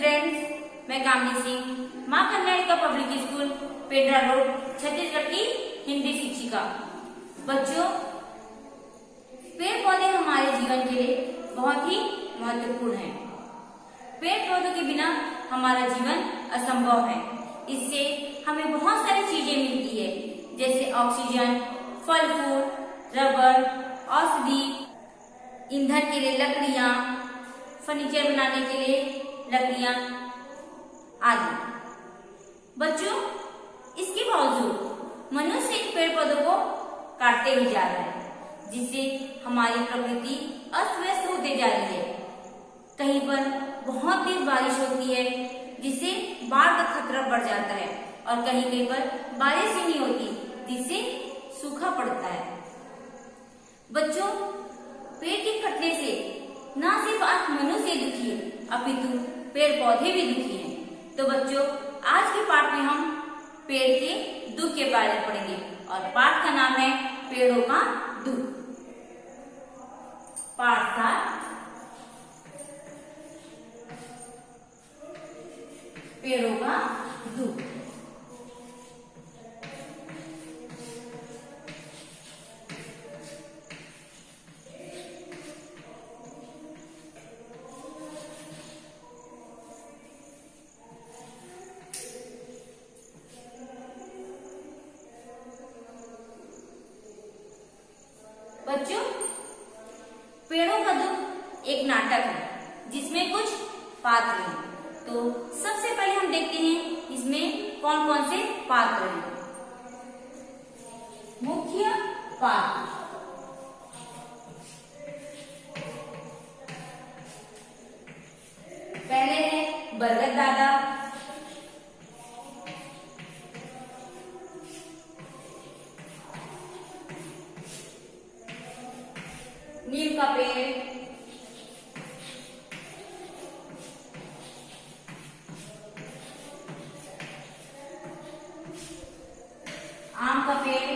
Students, मैं कामनी सिंह, माँ कन्या public school Pendra road Chhattisgarh की हिंदी शिक्षिका। बच्चों, पेड़ पौधे हमारे जीवन के लिए बहुत ही महत्वपूर्ण हैं। पेड़ पौधों के बिना हमारा जीवन असंभव है। इससे हमें बहुत सारी चीजें मिलती है, जैसे ऑक्सीजन, फल फूल, रबर, औषधि, ईंधन के लिए लकड़ियां, फर्नीचर बनाने के लिए लकड़ियां आदि। बच्चों, इसके बावजूद मनुष्य इन पेड़ पौधों को काटते ही जा रहा है, जिससे हमारी प्रकृति अस्त व्यस्त होते जा रही है। कहीं पर बहुत तेज बारिश होती है, जिससे बाढ़ का खतरा बढ़ जाता है, और कहीं कहीं पर बारिश ही नहीं होती, जिससे सूखा पड़ता है। बच्चों, पेड़ के कटने से न सिर्फ आप मनुष्य दुखी है, अपितु पेड़ पौधे भी दुखी हैं। तो बच्चों, आज के पाठ में हम पेड़ के दुख के बारे में पढ़ेंगे, और पाठ का नाम है पेड़ों का दुख। पाठ 7, पेड़ों का दुख। बच्चों, पेड़ों का दुख एक नाटक है, जिसमें कुछ पात्र हैं। तो सबसे पहले हम देखते हैं इसमें कौन कौन से पात्र हैं। मुख्य पात्र, पहले है बरगद दादा, नीम का पेड़, आम का पेड़,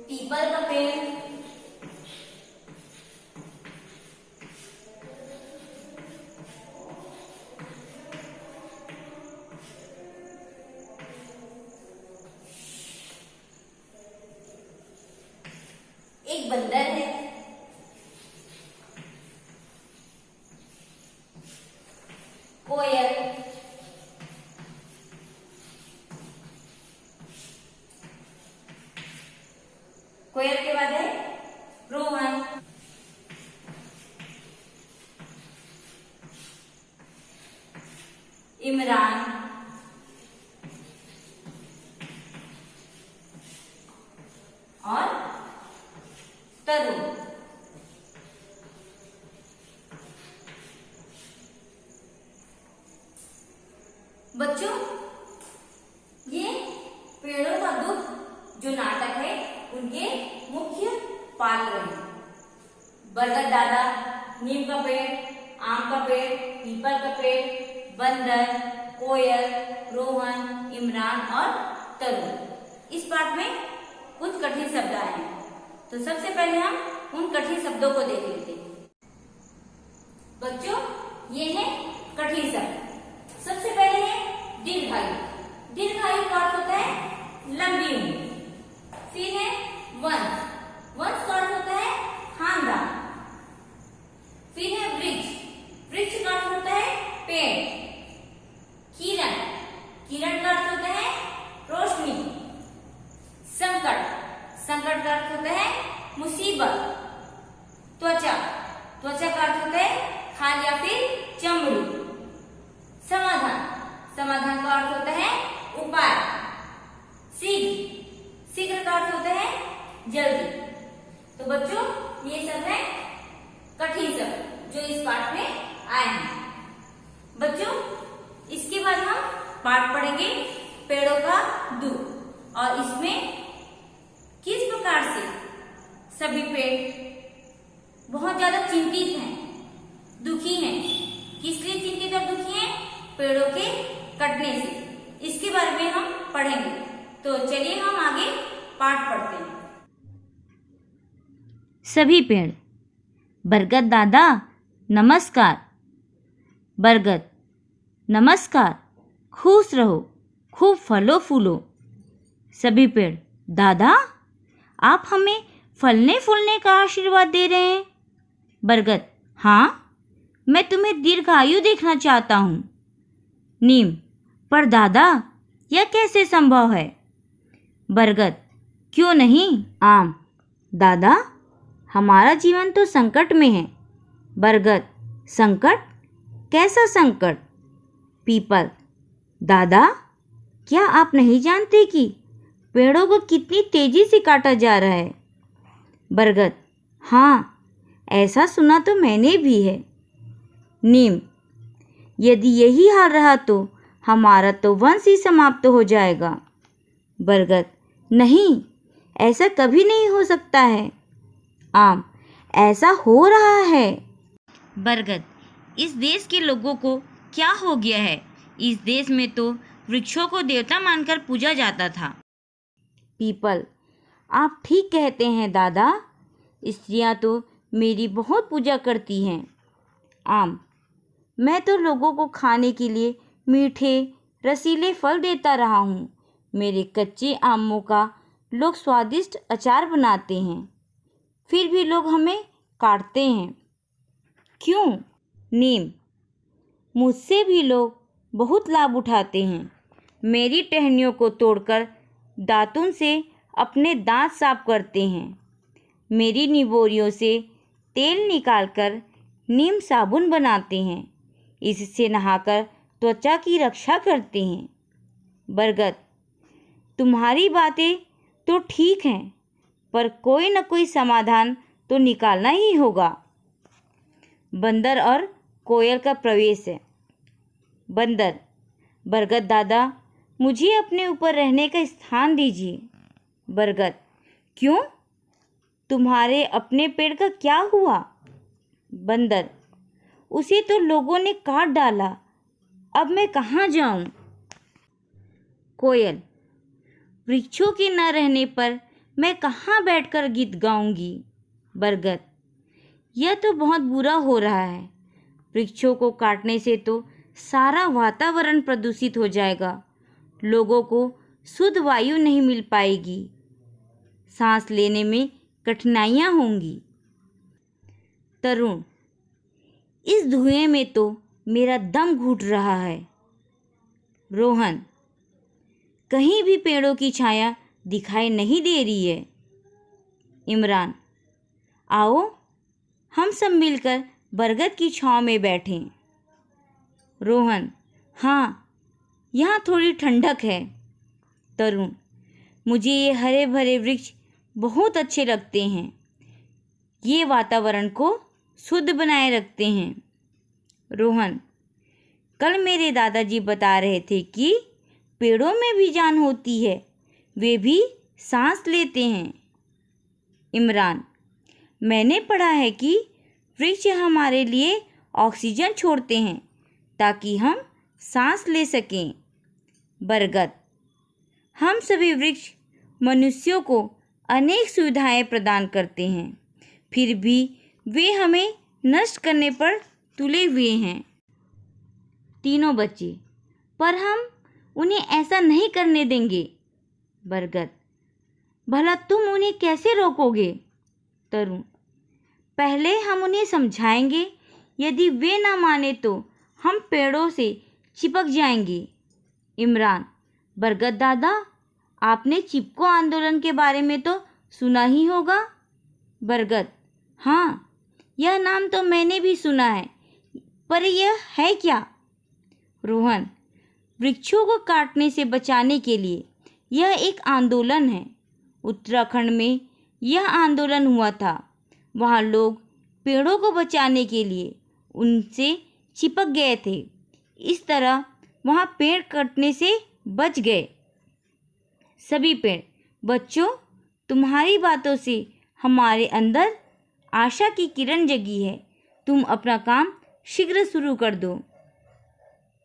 पीपल का पेड़, एक बंदर है, कोयल, कोयल के बाद है रोहन, इमरान, और तरुण। बच्चों, ये पेड़ों का दुख जो नाटक है, उनके मुख्य पात्र हैं। बरगद दादा, नीम का पेड़, आम का पेड़, पीपल का पेड़, बंदर, कोयल, रोहन, इमरान और तरुण। इस पाठ में कुछ कठिन शब्द आए हैं, तो सबसे पहले हम उन कठिन शब्दों को देख लेते हैं। बच्चों, ये है कठिन शब्द। सबसे पहले है दीर्घायु। दीर्घायु का अर्थ होता है लंबी उम्र। फिर है वंश। वंश का अर्थ होता है खानदान। फिर है वृक्ष। वृक्ष का अर्थ होता है पेड़। किरण। किरण का अर्थ होता है रोशनी। संकट। संकट का अर्थ होता है मुसीबत। त्वचा। त्वचा का अर्थ होता है खाल या फिर चमड़ी। समाधान। समाधान का अर्थ होता है उपाय। शीघ्र। शीघ्र का अर्थ होता है जल्दी। तो बच्चों, ये सब है कठिन शब्द जो इस पाठ में आए हैं। बच्चों, इसके बाद हम पाठ पढ़ेंगे पेड़ों का दुख, और इसमें किस प्रकार से सभी पेड़ बहुत ज्यादा चिंतित हैं, दुखी हैं। किस लिए चिंतित और दुखी हैं? पेड़ों के कटने से। इसके बारे में हम पढ़ेंगे। तो चलिए हम आगे पाठ पढ़ते हैं। सभी पेड़। बरगद दादा नमस्कार। बरगद नमस्कार, खुश रहो, खूब फलो फूलो। सभी पेड़। दादा आप हमें फलने फूलने का आशीर्वाद दे रहे हैं। बरगद हाँ, मैं तुम्हें दीर्घायु देखना चाहता हूँ। नीम पर दादा यह कैसे संभव है। बरगद क्यों नहीं। आम दादा हमारा जीवन तो संकट में है। बरगद संकट, कैसा संकट। पीपल दादा क्या आप नहीं जानते कि पेड़ों को कितनी तेजी से काटा जा रहा है। बरगद हाँ, ऐसा सुना तो मैंने भी है। नीम यदि यही हाल रहा तो हमारा तो वंश ही समाप्त हो जाएगा। बरगद नहीं, ऐसा कभी नहीं हो सकता है। आम ऐसा हो रहा है। बरगद इस देश के लोगों को क्या हो गया है। इस देश में तो वृक्षों को देवता मानकर पूजा जाता था। पीपल आप ठीक कहते हैं दादा, स्त्रियां तो मेरी बहुत पूजा करती हैं। आम मैं तो लोगों को खाने के लिए मीठे रसीले फल देता रहा हूँ। मेरे कच्चे आमों का लोग स्वादिष्ट अचार बनाते हैं, फिर भी लोग हमें काटते हैं। क्यों। नीम मुझसे भी लोग बहुत लाभ उठाते हैं। मेरी टहनियों को तोड़कर दातुन से अपने दांत साफ करते हैं। मेरी निबोरियों से तेल निकालकर नीम साबुन बनाते हैं। इससे नहाकर त्वचा की रक्षा करते हैं। बरगद तुम्हारी बातें तो ठीक हैं, पर कोई न कोई समाधान तो निकालना ही होगा। बंदर और कोयल का प्रवेश है। बंदर बरगद दादा मुझे अपने ऊपर रहने का स्थान दीजिए। बरगद क्यों, तुम्हारे अपने पेड़ का क्या हुआ। बंदर उसे तो लोगों ने काट डाला, अब मैं कहाँ जाऊं। कोयल वृक्षों के न रहने पर मैं कहाँ बैठकर गीत गाऊंगी। बरगद यह तो बहुत बुरा हो रहा है। वृक्षों को काटने से तो सारा वातावरण प्रदूषित हो जाएगा। लोगों को शुद्ध वायु नहीं मिल पाएगी, सांस लेने में कठिनाइयाँ होंगी। तरुण इस धुएं में तो मेरा दम घुट रहा है। रोहन कहीं भी पेड़ों की छाया दिखाई नहीं दे रही है। इमरान आओ हम सब मिलकर बरगद की छांव में बैठें। रोहन हाँ, यहाँ थोड़ी ठंडक है। तरुण मुझे ये हरे भरे वृक्ष बहुत अच्छे लगते हैं। ये वातावरण को शुद्ध बनाए रखते हैं। रोहन कल मेरे दादाजी बता रहे थे कि पेड़ों में भी जान होती है, वे भी सांस लेते हैं। इमरान मैंने पढ़ा है कि वृक्ष हमारे लिए ऑक्सीजन छोड़ते हैं ताकि हम सांस ले सकें। बरगद हम सभी वृक्ष मनुष्यों को अनेक सुविधाएं प्रदान करते हैं, फिर भी वे हमें नष्ट करने पर तुले हुए हैं। तीनों बच्चे पर हम उन्हें ऐसा नहीं करने देंगे। बरगद भला तुम उन्हें कैसे रोकोगे। तरुण पहले हम उन्हें समझाएंगे, यदि वे ना माने तो हम पेड़ों से चिपक जाएंगे। इमरान बरगद दादा आपने चिपको आंदोलन के बारे में तो सुना ही होगा। बरगद हाँ, यह नाम तो मैंने भी सुना है, पर यह है क्या। रोहन वृक्षों को काटने से बचाने के लिए यह एक आंदोलन है। उत्तराखंड में यह आंदोलन हुआ था। वहाँ लोग पेड़ों को बचाने के लिए उनसे चिपक गए थे। इस तरह वहाँ पेड़ कटने से बच गए। सभी पेड़ बच्चों तुम्हारी बातों से हमारे अंदर आशा की किरण जगी है। तुम अपना काम शीघ्र शुरू कर दो।